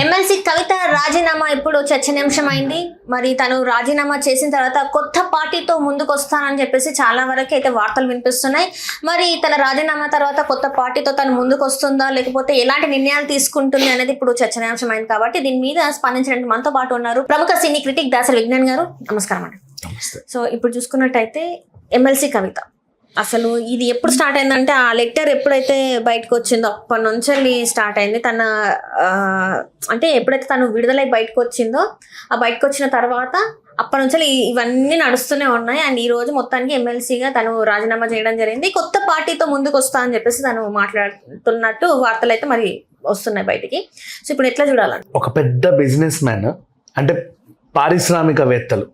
MLC కవిత రాజీనామా ఇప్పుడు చర్చనీయాంశం అయింది. మరి తను రాజీనామా చేసిన తర్వాత కొత్త పార్టీతో ముందుకు వస్తానని చెప్పేసి చాలా వరకు అయితే వార్తలు వినిపిస్తున్నాయి. మరి తన రాజీనామా తర్వాత కొత్త పార్టీతో తను ముందుకు వస్తుందా, లేకపోతే ఎలాంటి నిర్ణయాలు తీసుకుంటుంది అనేది ఇప్పుడు చర్చనీయాంశం అయింది. కాబట్టి దీని మీద స్పందించడానికి మనతో పాటు ఉన్నారు ప్రముఖ సినీ క్రిటిక్ దాసరి విజ్ఞాన్ గారు. నమస్కారం అండి. సో ఇప్పుడు చూసుకున్నట్టయితే ఎమ్మెల్సీ కవిత అసలు ఇది ఎప్పుడు స్టార్ట్ అయిందంటే ఆ లెటర్ ఎప్పుడైతే బయటకు వచ్చిందో అప్పటి నుంచి స్టార్ట్ అయింది. తన అంటే ఎప్పుడైతే తను విడుదలై బయటకు వచ్చిందో ఆ బయటకు వచ్చిన తర్వాత అప్పటి నుంచి ఇవన్నీ నడుస్తూనే ఉన్నాయి. అండ్ ఈ రోజు మొత్తానికి ఎమ్మెల్సీగా తను రాజీనామా చేయడం జరిగింది. కొత్త పార్టీతో ముందుకు వస్తా అని చెప్పేసి తను మాట్లాడుతున్నట్టు వార్తలు అయితే మరి వస్తున్నాయి బయటికి. సో ఇప్పుడు ఎట్లా చూడాలండి? ఒక పెద్ద బిజినెస్ మ్యాన్ అంటే పారిశ్రామికవేత్తలు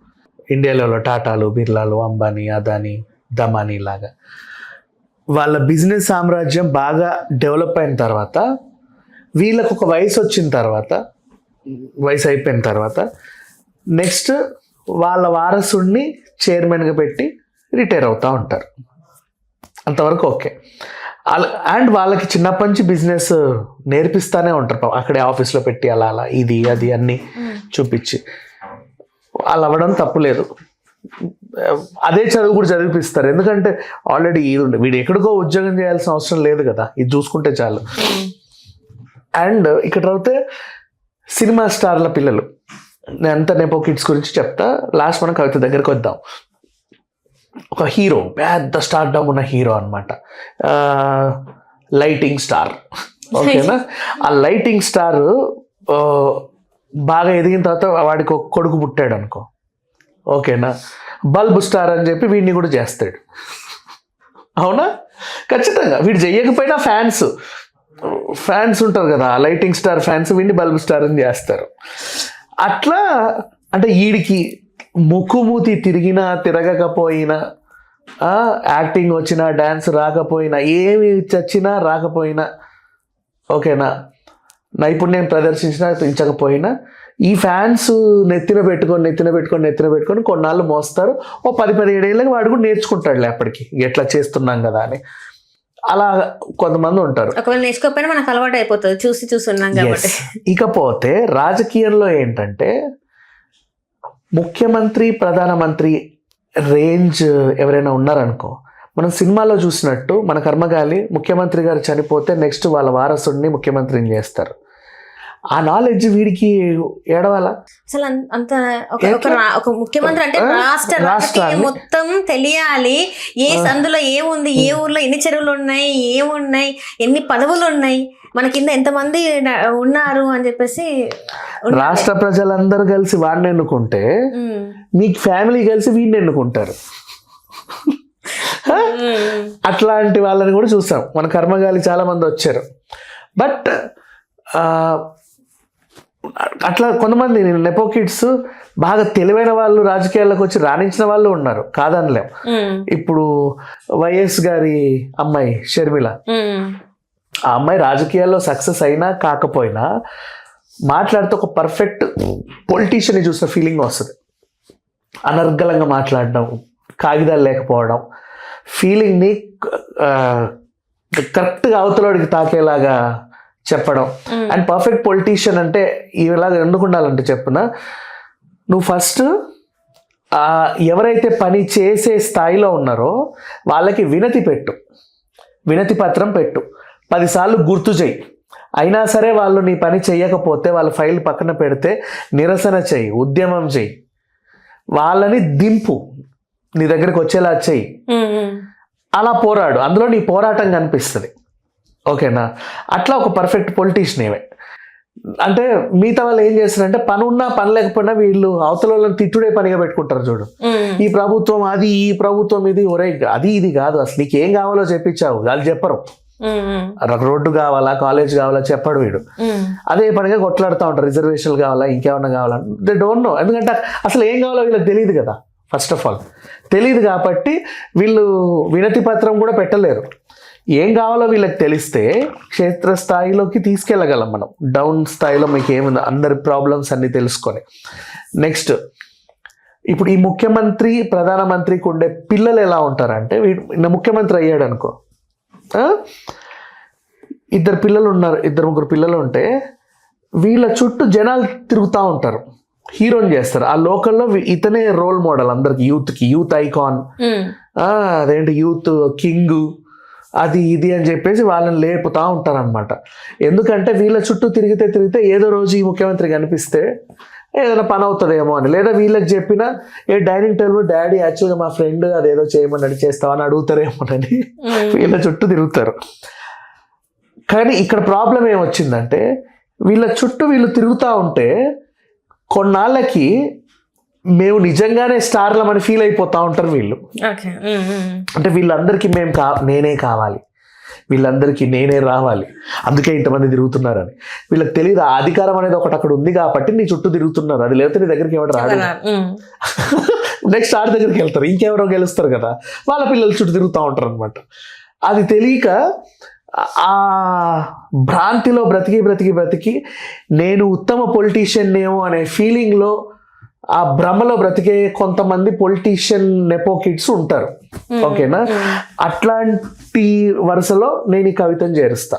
ఇండియాలో టాటాలు, బిర్లాలు, అంబానీ, అదానీ, దమానీ లాగా వాళ్ళ బిజినెస్ సామ్రాజ్యం బాగా డెవలప్ అయిన తర్వాత వీళ్ళకు ఒక వయసు వచ్చిన తర్వాత, వయసు అయిపోయిన తర్వాత నెక్స్ట్ వాళ్ళ వారసుడిని చైర్మన్గా పెట్టి రిటైర్ అవుతూ ఉంటారు. అంతవరకు ఓకే. అండ్ వాళ్ళకి చిన్నప్పటి నుంచి బిజినెస్ నేర్పిస్తూనే ఉంటారు. అక్కడే ఆఫీస్లో పెట్టి అలా అలా ఇది అది అన్నీ చూపించి వాళ్ళు అవ్వడం తప్పులేదు. అదే చదువు కూడా చదివిపిస్తారు. ఎందుకంటే ఆల్రెడీ వీడు ఎక్కడికో ఉద్యోగం చేయాల్సిన అవసరం లేదు కదా, ఇది చూసుకుంటే చాలు. అండ్ ఇక్కడ అయితే సినిమా స్టార్ల పిల్లలు, నేను అంతా నెపో కిడ్స్ గురించి చెప్తా. లాస్ట్ మనం కవిత దగ్గరికి వద్దాం. ఒక హీరో, పెద్ద స్టార్డమ్ ఉన్న హీరో అనమాట, లైటింగ్ స్టార్. ఓకేనా? ఆ లైటింగ్ స్టార్ బాగా ఎదిగిన తర్వాత వాడికి ఒక కొడుకు పుట్టాడు అనుకో, ఓకేనా, బల్బ్ స్టార్ అని చెప్పి వీడిని కూడా చేస్తాడు. అవునా? ఖచ్చితంగా వీడు చెయ్యకపోయినా ఫ్యాన్స్ ఉంటారు కదా, లైటింగ్ స్టార్ ఫ్యాన్స్ వీడిని బల్బ్ స్టార్ అని చేస్తారు. అట్లా అంటే వీడికి ముక్కుమూతి తిరిగినా తిరగకపోయినా, యాక్టింగ్ వచ్చినా, డ్యాన్స్ రాకపోయినా, ఏమి చచ్చినా రాకపోయినా, ఓకేనా, నైపుణ్యం ప్రదర్శించకపోయినా ఈ ఫ్యాన్స్ నెత్తిన పెట్టుకొని కొన్నాళ్ళు మోస్తారు. ఓ 10-17 ఏళ్ళకి వాడు కూడా నేర్చుకుంటాడులే అప్పటికి, ఎట్లా చేస్తున్నాం కదా అని. అలా కొంతమంది ఉంటారు. ఒకవేళ నేర్చుకోకపోయినా మనకు అలవాటు అయిపోతుంది, చూసి ఉన్నాం కాబట్టి. ఇకపోతే రాజకీయంలో ఏంటంటే ముఖ్యమంత్రి, ప్రధానమంత్రి రేంజ్ ఎవరైనా ఉన్నారనుకో, మనం సినిమాలో చూసినట్టు మన కర్మగాలి ముఖ్యమంత్రి గారు చనిపోతే నెక్స్ట్ వాళ్ళ వారసుడిని ముఖ్యమంత్రిని చేస్తారు. ఆ నాలెడ్జ్ వీడికి ఏడవాలా? అసలు అంత ఒక ముఖ్యమంత్రి అంటే రాష్ట్ర మొత్తం తెలియాలి. అందులో ఏముంది, ఏ ఊర్లో ఎన్ని చెరువులు ఉన్నాయి, ఏమున్నాయి, ఎన్ని పదవులు ఉన్నాయి, మన కింద ఎంతమంది ఉన్నారు అని చెప్పేసి. రాష్ట్ర ప్రజలందరూ కలిసి వాడిని ఎన్నుకుంటే మీకు ఫ్యామిలీ కలిసి వీడిని ఎన్నుకుంటారు. అట్లాంటి వాళ్ళని కూడా చూసాం. మన కర్మగాలి చాలా మంది వచ్చారు. బట్ అట్లా కొంతమంది నెపో కిడ్స్ బాగా తెలివైన వాళ్ళు రాజకీయాల్లోకి వచ్చి రాణించిన వాళ్ళు ఉన్నారు, కాదనలేం. ఇప్పుడు వైఎస్ గారి అమ్మాయి షర్మిల, ఆ అమ్మాయి రాజకీయాల్లో సక్సెస్ అయినా కాకపోయినా మాట్లాడితే ఒక పర్ఫెక్ట్ పొలిటీషియన్ని చూసిన ఫీలింగ్ వస్తుంది. అనర్గళంగా మాట్లాడడం, కాగితాలు లేకపోవడం, ఫీలింగ్ని కరెక్ట్గా అవతలోడికి తాకేలాగా చెప్పడం. అండ్ పర్ఫెక్ట్ పొలిటీషియన్ అంటే ఇలాగ ఎందుకు ఉండాలంటే చెప్పున, నువ్వు ఫస్ట్ ఎవరైతే పని చేసే స్థాయిలో ఉన్నారో వాళ్ళకి వినతి పత్రం పెట్టు, 10 సార్లు గుర్తు చేయి. అయినా సరే వాళ్ళు నీ పని చెయ్యకపోతే వాళ్ళ ఫైల్ పక్కన పెడితే నిరసన చెయ్యి, ఉద్యమం చెయ్యి, వాళ్ళని దింపు, నీ దగ్గరికి వచ్చేలా చెయ్యి, అలా పోరాడు. అందులో నీ పోరాటం కనిపిస్తుంది. ఓకేనా? అట్లా ఒక పర్ఫెక్ట్ పొలిటీషియన్ ఏమే. అంటే మిగతా వాళ్ళు ఏం చేస్తారంటే పని ఉన్నా పని లేకపోయినా వీళ్ళు అవతల వాళ్ళని తిట్టుడే పనిగా పెట్టుకుంటారు. చూడు, ఈ ప్రభుత్వం అది, ఈ ప్రభుత్వం ఇది, ఒరే అది ఇది కాదు, అసలు నీకు ఏం కావాలో చెప్పించావు, వాళ్ళు చెప్పరు. రోడ్డు కావాలా, కాలేజ్ కావాలా చెప్పడు వీడు. అదే పనిగా కొట్లాడుతూ ఉంటారు, రిజర్వేషన్లు కావాలా, ఇంకేమన్నా కావాలా, దే డోంట్ నో. ఎందుకంటే అసలు ఏం కావాలో వీళ్ళకి తెలియదు కదా. ఫస్ట్ ఆఫ్ ఆల్ తెలియదు కాబట్టి వీళ్ళు వినతి పత్రం కూడా పెట్టలేరు. ఏం కావాలో వీళ్ళకి తెలిస్తే క్షేత్రస్థాయిలోకి తీసుకెళ్ళగలం మనం. డౌన్ స్థాయిలో మీకు ఏముంది, అందరి ప్రాబ్లమ్స్ అన్నీ తెలుసుకొని. నెక్స్ట్, ఇప్పుడు ఈ ముఖ్యమంత్రి, ప్రధానమంత్రికి ఉండే పిల్లలు ఎలా ఉంటారంటే, వీడు ముఖ్యమంత్రి అయ్యాడు అనుకో, 2 పిల్లలు ఉన్నారు, 2-3 పిల్లలు ఉంటే వీళ్ళ చుట్టూ జనాలు తిరుగుతూ ఉంటారు, హీరోని చేస్తారు. ఆ లోకల్లో ఇతనే రోల్ మోడల్ అందరికి, యూత్ ఐకాన్, అదేంటి యూత్ కింగ్, అది ఇది అని చెప్పేసి వాళ్ళని లేపుతా ఉంటారనమాట. ఎందుకంటే వీళ్ళ చుట్టూ తిరిగితే ఏదో రోజు ఈ ముఖ్యమంత్రి కనిపిస్తే ఏదైనా పని అవుతుందేమో అని, లేదా వీళ్ళకి చెప్పినా డైనింగ్ టేబుల్ డాడీ యాక్చువల్గా మా ఫ్రెండ్ అదేదో చేయమని చేస్తామని అడుగుతారేమోనని వీళ్ళ చుట్టూ తిరుగుతారు. కానీ ఇక్కడ ప్రాబ్లం ఏమొచ్చిందంటే వీళ్ళ చుట్టూ వీళ్ళు తిరుగుతూ ఉంటే కొన్నాళ్ళకి మేము నిజంగానే స్టార్లమని ఫీల్ అయిపోతూ ఉంటారు వీళ్ళు. అంటే వీళ్ళందరికీ నేనే కావాలి, వీళ్ళందరికీ నేనే రావాలి, అందుకే ఇంతమంది తిరుగుతున్నారని. వీళ్ళకి తెలియదు ఆ అధికారం అనేది ఒకటి అక్కడ ఉంది కాబట్టి నీ చుట్టూ తిరుగుతున్నారు, అది లేకపోతే నీ దగ్గరికి ఎవరు రాడు. నెక్స్ట్ ఆడి దగ్గరికి వెళ్తారు, ఇంకెవరో గెలుస్తారు కదా, వాళ్ళ పిల్లల చుట్టూ తిరుగుతూ ఉంటారు అనమాట. అది తెలియక ఆ భ్రాంతిలో బ్రతికి నేను ఉత్తమ పొలిటీషియన్ ఏమో అనే ఫీలింగ్లో, ఆ భ్రమలో బ్రతికే కొంతమంది పొలిటీషియన్ నెపో కిడ్స్ ఉంటారు. ఓకేనా, అట్లాంటి వరుసలో నేను ఈ కవితను చేరుస్తా.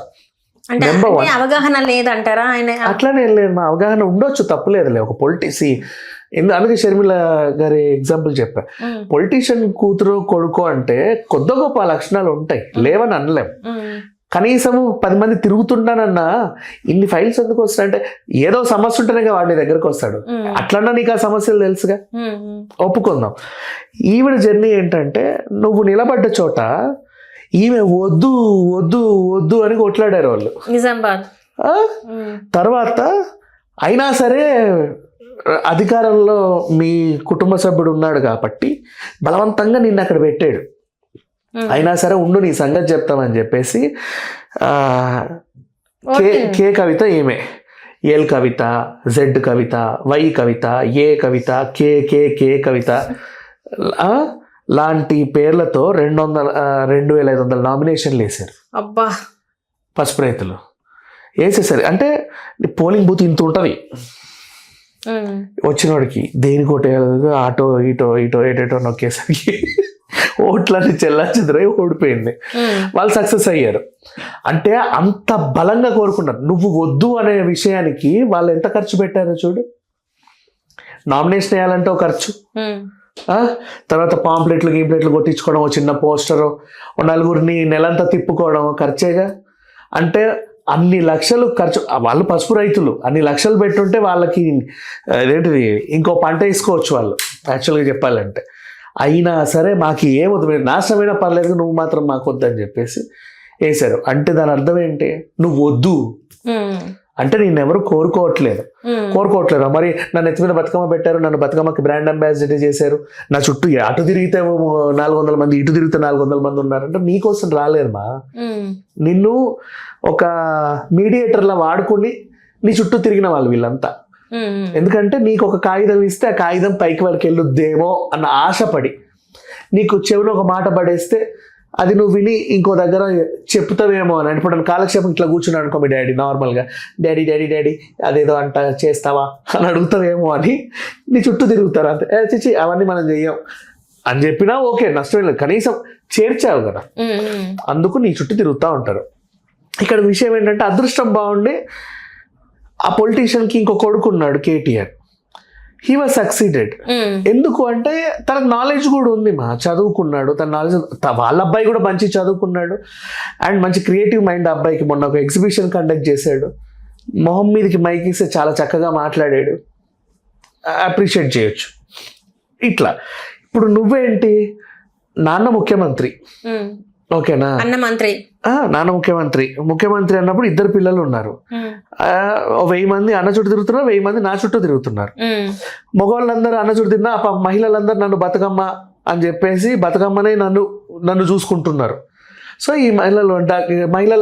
అవగాహన లేదంటారా ఆయన? అట్లానే లేదు, మా అవగాహన ఉండొచ్చు, తప్పులేదులే. ఒక అందుకే షర్మిల గారి ఎగ్జాంపుల్ చెప్పా. పొలిటీషియన్ కూతురు కొడుకు అంటే కొద్ది గొప్ప లక్షణాలు ఉంటాయి, లేవని అనలేం. కనీసం 10 మంది తిరుగుతుంటానన్నా ఇన్ని ఫైల్స్ ఎందుకు వస్తాయంటే ఏదో సమస్య ఉంటేనే వాడి దగ్గరకు వస్తాడు. అట్లన్నా నీకు ఆ సమస్యలు తెలుసుగా, ఒప్పుకుందాం. ఈవిడ జర్నీ ఏంటంటే నువ్వు నిలబడ్డ చోట ఈమె వద్దు వద్దు వద్దు అని కొట్లాడారు వాళ్ళు. తర్వాత అయినా సరే అధికారంలో మీ కుటుంబ సభ్యుడు ఉన్నాడు కాబట్టి బలవంతంగా నిన్ను అక్కడ పెట్టాడు. అయినా సరే ఉండు నీ సంగతి చెప్తామని చెప్పేసి కే కవిత ఈమె, L Kavitha, Z Kavitha, Y Kavitha, A Kavitha, K Kavitha లాంటి పేర్లతో 2,500 నామినేషన్లు వేశారు. అబ్బా, పసుపు రైతులు వేసేసారు. అంటే పోలింగ్ బూత్ ఇంత ఉంటుంది, వచ్చినోడికి దేనికోటి ఆటో ఇటో ఏటేటో నొక్కేసరికి ఓట్లని చెల్లాచెదరై ఓడిపోయింది. వాళ్ళు సక్సెస్ అయ్యారు. అంటే అంత బలంగా కోరుకున్నారు. నువ్వు వద్దు అనే విషయానికి వాళ్ళు ఎంత ఖర్చు పెట్టారో చూడు. నామినేషన్ వేయాలంటే ఒక ఖర్చు, తర్వాత గీంప్లెట్లు కొట్టించుకోవడం, చిన్న పోస్టరు, 4 నెలంతా తిప్పుకోవడం ఖర్చేగా. అంటే అన్ని లక్షలు ఖర్చు. వాళ్ళు పసుపు రైతులు, అన్ని లక్షలు పెట్టుంటే వాళ్ళకి అదేంటిది ఇంకో పంట వేసుకోవచ్చు వాళ్ళు యాక్చువల్గా చెప్పాలంటే. అయినా సరే మాకు ఏమొద్దు, నాశనమైనా పర్లేదు, నువ్వు మాత్రం మాకు వద్దని చెప్పేసి వేశారు. అంటే దాని అర్థం ఏంటి? నువ్వు వద్దు అంటే నేనెవరు కోరుకోవట్లేదు. మరి నన్ను ఎత్తి మీద బతుకమ్మ పెట్టారు, నన్ను బతుకమ్మకి బ్రాండ్ అంబాసిడర్ చేశారు, నా చుట్టూ అటు తిరిగితే 400 మంది, ఇటు తిరిగితే 400 మంది ఉన్నారంటే నీకోసం రాలేరుమా. నిన్ను ఒక మీడియేటర్లా వాడుకుని నీ చుట్టూ తిరిగిన వాళ్ళు వీళ్ళంతా. ఎందుకంటే నీకు ఒక కాగితం ఇస్తే ఆ కాగితం పైకి వరకు వెళ్ళొద్దేమో అన్న ఆశపడి నీకు చెవిలో ఒక మాట పడేస్తే అది నువ్వు విని ఇంకో దగ్గర చెప్తావేమో అని. ఇప్పుడు నన్ను కాలక్షేపం ఇట్లా కూర్చున్నాను అనుకో, మీ డాడీ నార్మల్గా డాడీ అదేదో అంట చేస్తావా అని అడుగుతావేమో అని నీ చుట్టూ తిరుగుతారు. అంతే, చిచి అవన్నీ మనం చెయ్యం అని చెప్పినా ఓకే, నష్టం లేదు, కనీసం చేర్చావు కదా, అందుకు నీ చుట్టూ తిరుగుతూ ఉంటారు. ఇక్కడ విషయం ఏంటంటే అదృష్టం బాగుండి ఆ పొలిటీషియన్కి ఇంకో కొడుకున్నాడు కేటీఆర్. He was succeeded. ఎందుకు అంటే తనకు నాలెడ్జ్ కూడా ఉంది, చదువుకున్నాడు, తన నాలెడ్జ్, వాళ్ళ అబ్బాయి కూడా మంచి చదువుకున్నాడు అండ్ మంచి క్రియేటివ్ మైండ్ అబ్బాయికి. మొన్న ఒక ఎగ్జిబిషన్ కండక్ట్ చేశాడు, మొహం మీదకి మైక్ ఇస్తే చాలా చక్కగా మాట్లాడాడు, అప్రిషియేట్ చేయొచ్చు. ఇట్లా ఇప్పుడు నువ్వేంటి, నాన్న ముఖ్యమంత్రి, ఓకేనా, నాన్న ముఖ్యమంత్రి అన్నప్పుడు 2 పిల్లలు ఉన్నారు. 1000 మంది అన్న చుట్టూ తిరుగుతున్నారు, 1000 మంది నా చుట్టూ తిరుగుతున్నారు. మగవాళ్ళందరూ అన్న చుట్టూ తిన్నా, మహిళలందరూ నన్ను బతుకమ్మ అని చెప్పేసి బతుకమ్మనే నన్ను చూసుకుంటున్నారు. సో ఈ మహిళలు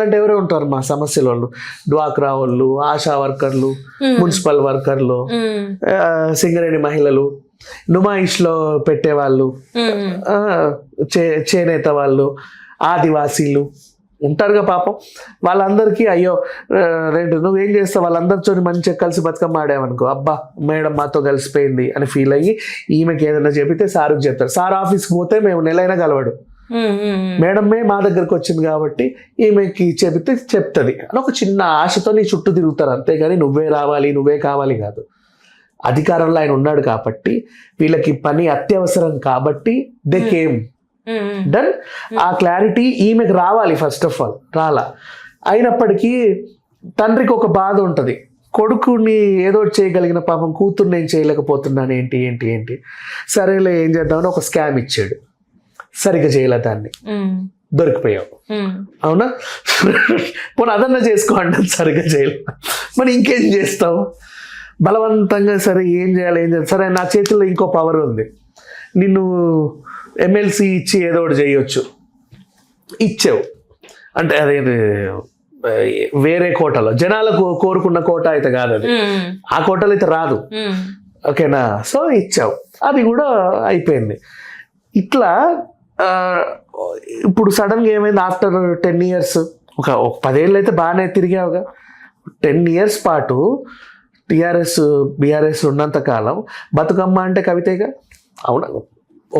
అంటే ఎవరే ఉంటారు మా సమస్యల వాళ్ళు, డ్వాక్రా వాళ్ళు, ఆశా వర్కర్లు, మున్సిపల్ వర్కర్లు, సింగరేణి మహిళలు, నుమాయిష్లో పెట్టేవాళ్ళు, చేనేత వాళ్ళు, ఆదివాసీలు ఉంటారుగా పాపం. వాళ్ళందరికీ అయ్యో నువ్వేం చేస్తావు, వాళ్ళందరితో మంచిగా కలిసి బతుకమ్మ ఆడామనుకో, అబ్బా మేడం మాతో కలిసిపోయింది అని ఫీల్ అయ్యి ఈమెకి ఏదైనా చెబితే సార్కి చెప్తారు. సార్ ఆఫీస్కి పోతే మేము నెలైనా కలవడు, మేడమే మా దగ్గరకు వచ్చింది కాబట్టి ఈమెకి చెబితే చెప్తుంది అని ఒక చిన్న ఆశతో నీ చుట్టూ తిరుగుతారు, అంతేగాని నువ్వే రావాలి నువ్వే కావాలి కాదు. అధికారంలో ఆయన ఉన్నాడు కాబట్టి వీళ్ళకి పని అత్యవసరం కాబట్టి దే కేమ్ డన్. ఆ క్లారిటీ ఈమెకు రావాలి ఫస్ట్ ఆఫ్ ఆల్, రాలా. అయినప్పటికీ తండ్రికి ఒక బాధ ఉంటుంది, కొడుకుని ఏదో చేయగలిగిన పాపం కూతుర్ని నేను చేయలేకపోతున్నాను ఏంటి ఏంటి ఏంటి. సరేలే ఏం చేద్దామని ఒక స్కామ్ ఇచ్చాడు, సరిగ్గా చేయలే దాన్ని, దొరికిపోయావు. అవునా, పోనీ అదన్నా చేసుకో అంటే సరిగ్గా చేయలే, మరి ఇంకేం చేస్తావు బలవంతంగా. సరే ఏం చేయాలి సరే నా చేతుల్లో ఇంకో పవర్ ఉంది, నిన్ను ఎమ్మెల్సీ ఇచ్చి ఏదో ఒకటి చేయొచ్చు, ఇచ్చావు అంటే అదే వేరే కోటలో జనాలకు కోరుకున్న కోట అయితే కాదు అది, ఆ కోటలో అయితే రాదు. ఓకేనా, సో ఇచ్చావు, అది కూడా అయిపోయింది. ఇట్లా ఇప్పుడు సడన్గా ఏమైంది ఆఫ్టర్ 10 years, ఒక 10 ఏళ్ళు అయితే బాగానే తిరిగావుగా, 10 years పాటు టీఆర్ఎస్ బీఆర్ఎస్ ఉన్నంత కాలం బతుకమ్మ అంటే కవితేగా. అవునా,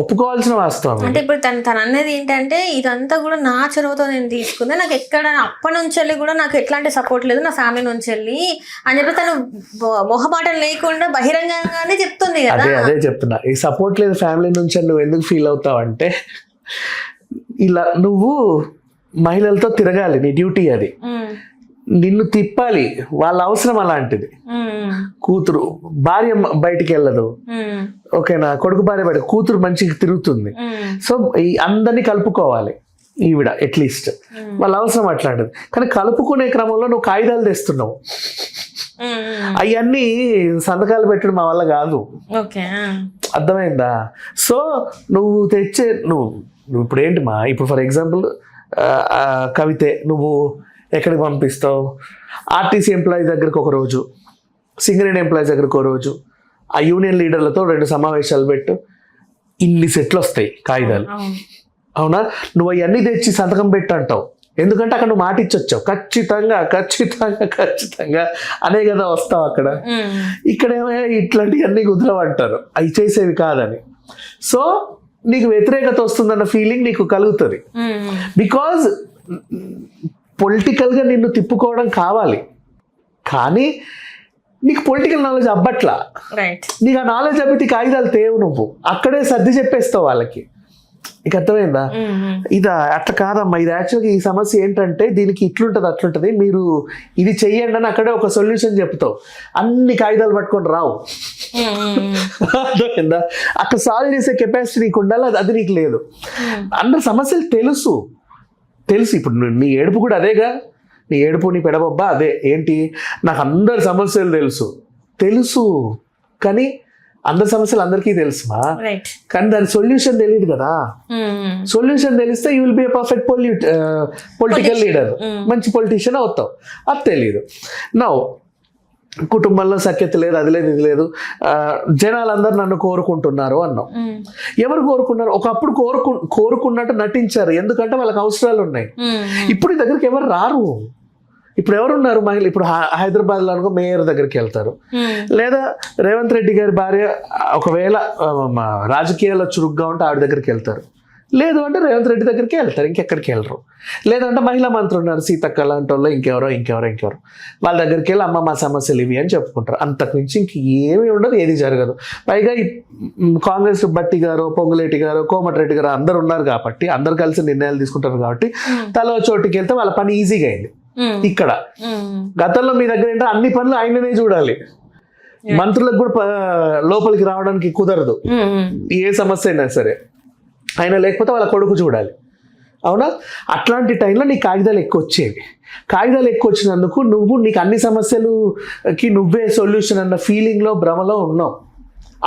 ఒప్పుకోవాల్సిన వాస్తవం. అంటే ఇప్పుడు తను అన్నది ఏంటంటే ఇదంతా కూడా నా చొరవతో నేను తీసుకుంది, నాకు ఎక్కడ అప్పటి నుంచి వెళ్ళి కూడా నాకు ఎట్లాంటి సపోర్ట్ లేదు నా ఫ్యామిలీ నుంచి వెళ్ళి అని చెప్పి తను మొహమాటం లేకుండా బహిరంగంగానే చెప్తుంది కదా. అదే చెప్తున్నా, ఈ సపోర్ట్ లేదు ఫ్యామిలీ నుంచి నువ్వు ఎందుకు ఫీల్ అవుతావు అంటే, ఇలా నువ్వు మహిళలతో తిరగాలి, నీ డ్యూటీ అది, నిన్ను తిప్పాలి, వాళ్ళ అవసరం అలాంటిది. కూతురు భార్య బయటికి వెళ్ళదు, ఓకేనా, కొడుకు భార్య బయట, కూతురు మంచిగా తిరుగుతుంది. సో ఈ అందరినీ కలుపుకోవాలి ఈవిడ, అట్లీస్ట్ వాళ్ళ అవసరం అట్లాంటిది. కానీ కలుపుకునే క్రమంలో నువ్వు కాగితాలు తెస్తున్నావు, అవన్నీ సంతకాలు పెట్టడం మా వల్ల కాదు, అర్థమైందా. సో నువ్వు తెచ్చే నువ్వు ఇప్పుడు ఏంటి ఇప్పుడు ఫర్ ఎగ్జాంపుల్ కవితే నువ్వు ఎక్కడికి పంపిస్తావు, ఆర్టీసీ ఎంప్లాయీస్ దగ్గరకు ఒక రోజు, సింగరేణి ఎంప్లాయీస్ దగ్గరకు ఒక రోజు, ఆ యూనియన్ లీడర్లతో 2 సమావేశాలు పెట్టు, ఇన్ని సెట్లు వస్తాయి కాగితాలు. అవునా, నువ్వు అవన్నీ తెచ్చి సంతకం పెట్టు అంటావు, ఎందుకంటే అక్కడ నువ్వు మాట ఇచ్చొచ్చావు, ఖచ్చితంగా ఖచ్చితంగా ఖచ్చితంగా అనే కదా వస్తావు అక్కడ. ఇక్కడేమో ఇట్లాంటివన్నీ కుదరవంటారు, అవి చేసేవి కాదని. సో నీకు వ్యతిరేకత వస్తుందన్న ఫీలింగ్ నీకు కలుగుతుంది, బికాజ్ పొలిటికల్గా నిన్ను తిప్పుకోవడం కావాలి, కానీ నీకు పొలిటికల్ నాలెడ్జ్ అబ్బట్లా. నీకు ఆ నాలెడ్జ్ అబ్బి కాగితాలు తేవు, నువ్వు అక్కడే సర్ది చెప్పేస్తావు వాళ్ళకి. నీకు అర్థమైందా, ఇది అట్లా కాదమ్మా, ఇది యాక్చువల్గా ఈ సమస్య ఏంటంటే దీనికి ఇట్లుంటుంది అట్లుంటుంది, మీరు ఇది చెయ్యండి అని అక్కడే ఒక సొల్యూషన్ చెప్తావు, అన్ని కాగితాలు పట్టుకొని రావు. అర్థమైందా, అక్కడ సాల్వ్ చేసే కెపాసిటీ నీకు ఉండాలి, అది నీకు లేదు. అందరి సమస్యలు తెలుసు, ఇప్పుడు నీ ఏడుపు కూడా అదేగా, నీ ఏడుపు నీ పెడబొబ్బా అదే. ఏంటి, నాకు అందరి సమస్యలు తెలుసు కానీ అందరి సమస్యలు అందరికీ తెలుసుమా, కానీ దాని సొల్యూషన్ తెలియదు కదా. సొల్యూషన్ తెలిస్తే you will be a perfect political leader, మంచి పొలిటీషియన్ అవుతావు, అది తెలియదు. నౌ కుటుంబంలో సఖ్యత లేదు, అది లేదు ఇది లేదు, జనాలందరూ నన్ను కోరుకుంటున్నారు అన్నావు. ఎవరు కోరుకున్నారు, ఒకప్పుడు కోరుకున్నట్టు నటించారు, ఎందుకంటే వాళ్ళకి అవసరాలు ఉన్నాయి. ఇప్పుడు ఈ దగ్గరికి ఎవరు రారు, ఇప్పుడు ఎవరున్నారు మహిళ, ఇప్పుడు హైదరాబాద్లో అనుకో మేయర్ దగ్గరికి వెళ్తారు, లేదా రేవంత్ రెడ్డి గారి భార్య ఒకవేళ రాజకీయాల్లో చురుగ్గా ఉంటే ఆవిడ దగ్గరికి వెళ్తారు, లేదు అంటే రేవంత్ రెడ్డి దగ్గరికి వెళ్తారు, ఇంకెక్కడికి వెళ్ళరు. లేదంటే మహిళా మంత్రులు ఉన్నారు, సీతక్క లాంటి వాళ్ళు, ఇంకెవరో వాళ్ళ దగ్గరికి వెళ్ళి అమ్మ మా సమస్యలు ఇవి అని చెప్పుకుంటారు. అంతకుమించి ఇంక ఏమీ ఉండదు, ఏది జరగదు. పైగా ఈ కాంగ్రెస్ బట్టి గారు, పొంగులేటి గారు, కోమటిరెడ్డి గారు అందరు ఉన్నారు కాబట్టి, అందరు కలిసి నిర్ణయాలు తీసుకుంటారు కాబట్టి తలో చోటుకి వెళ్తే వాళ్ళ పని ఈజీగా అయింది. ఇక్కడ గతంలో మీ దగ్గర ఏంటంటే అన్ని పనులు ఆయననే చూడాలి, మంత్రులకు కూడా లోపలికి రావడానికి కుదరదు, ఏ సమస్య అయినా సరే ఆయన లేకపోతే వాళ్ళ కొడుకు చూడాలి. అవునా, అట్లాంటి టైంలో నీ కాగితాలు ఎక్కువ వచ్చేవి. కాగితాలు ఎక్కువ వచ్చినందుకు నీకు అన్ని సమస్యలకి నువ్వే సొల్యూషన్ అన్న ఫీలింగ్లో, భ్రమలో ఉన్నావు.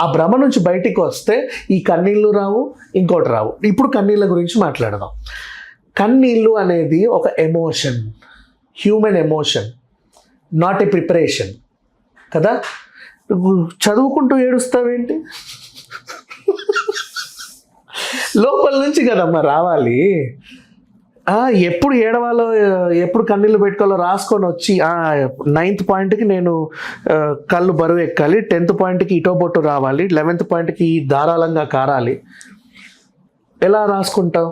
ఆ భ్రమ నుంచి బయటికి వస్తే ఈ కన్నీళ్ళు రావు, ఇంకోటి రావు. ఇప్పుడు కన్నీళ్ళ గురించి మాట్లాడదాం. కన్నీళ్ళు అనేది ఒక emotion, human emotion, not a preparation కదా. చదువుకుంటూ ఏడుస్తావేంటి, లోపల నుంచి కదమ్మా రావాలి. ఎప్పుడు ఏడవాలో, ఎప్పుడు కన్నీళ్ళు పెట్టుకోవాలో రాసుకొని వచ్చి 9th పాయింట్కి నేను కళ్ళు బరువు ఎక్కాలి, 10th పాయింట్కి ఇటో బొట్టు రావాలి, 11th పాయింట్కి ధారాళంగా కారాలి. ఎలా రాసుకుంటావు?